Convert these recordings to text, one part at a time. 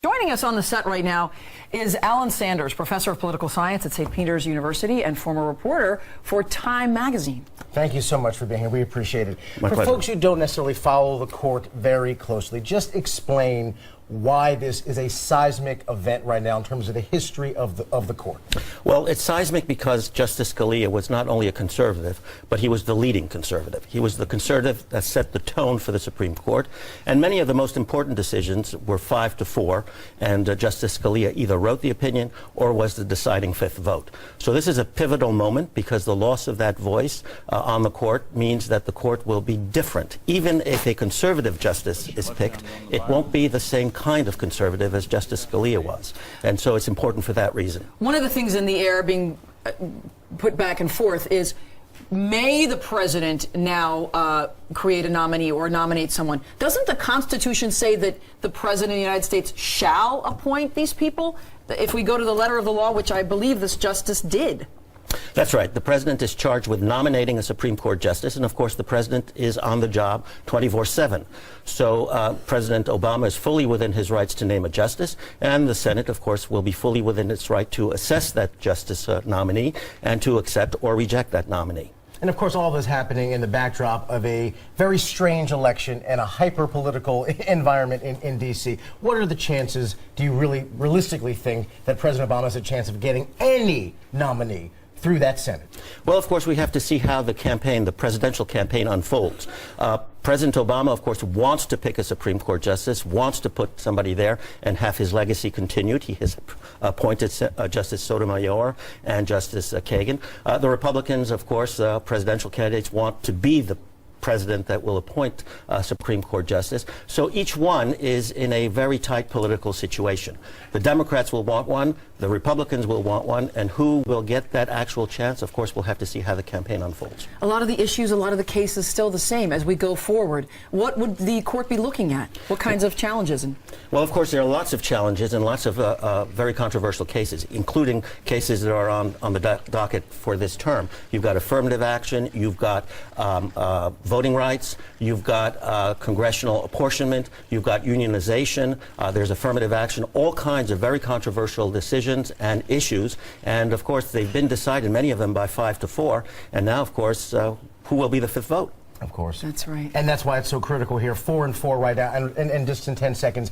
Joining us on the set right now is Alain Sanders, professor of political science at St. Peter's University and former reporter for Time magazine. Thank you so much for being here. We appreciate it. My for pleasure. folks who don't necessarily follow the court very closely, just explain why this is a seismic event right now in terms of the history of the court. Well, it's seismic because Justice Scalia was not only a conservative, but he was the leading conservative. He was the conservative that set the tone for the Supreme Court, and many of the most important decisions were 5-4, and Justice Scalia either wrote the opinion or was the deciding fifth vote. So this is a pivotal moment because the loss of that voice on the court means that the court will be different. Even if a conservative justice is picked, it won't be the same kind of conservative as Justice Scalia was. And so it's important for that reason. One of the things in the air being put back and forth is, may the president now create a nominee or nominate someone? Doesn't the Constitution say that the president of the United States shall appoint these people? If we go to the letter of the law, which I believe this justice did. That's right. The president is charged with nominating a Supreme Court justice, and of course the president is on the job 24/7. So President Obama is fully within his rights to name a justice, and the Senate, of course, will be fully within its right to assess that justice nominee and to accept or reject that nominee. And of course, all this happening in the backdrop of a very strange election and a hyper-political environment in D.C. What are the chances, do you really realistically think, that President Obama has a chance of getting any nominee through that Senate? Well, of course, we have to see how the campaign, the presidential campaign, unfolds. President Obama, of course, wants to pick a Supreme Court justice, wants to put somebody there and have his legacy continued. He has appointed Justice Sotomayor and Justice Kagan. The Republicans, of course, presidential candidates, want to be the president that will appoint a Supreme Court justice. So each one is in a very tight political situation. The Democrats will want one, the Republicans will want one, and who will get that actual chance, of course, we'll have to see how the campaign unfolds. A lot of the issues, a lot of the cases still the same as we go forward. What would the court be looking at? What kinds of challenges? Well, of course, there are lots of challenges and lots of very controversial cases, including cases that are on the docket for this term. You've got affirmative action, you've got voting rights, you've got congressional apportionment, you've got unionization, there's affirmative action, all kinds of very controversial decisions and issues. And of course, they've been decided, many of them by 5-4. And now, of course, who will be the fifth vote? Of course. That's right. And that's why it's so critical here, 4-4 right now. And just in 10 seconds,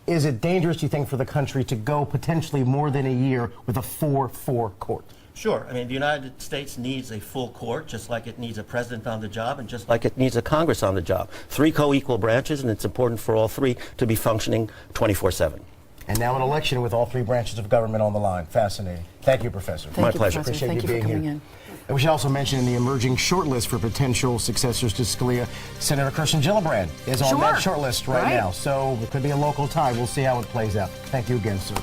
is it dangerous, do you think, for the country to go potentially more than a year with a 4-4 court? Sure. I mean, the United States needs a full court, just like it needs a president on the job and just like it needs a Congress on the job. Three co-equal branches, and it's important for all three to be functioning 24/7. And now an election with all three branches of government on the line. Fascinating. Thank you, Professor. My pleasure. Appreciate Thank you you being for coming here. in. And we should also mention in the emerging shortlist for potential successors to Scalia, Senator Kirsten Gillibrand is on that shortlist right now. So it could be a local tie. We'll see how it plays out. Thank you again, sir.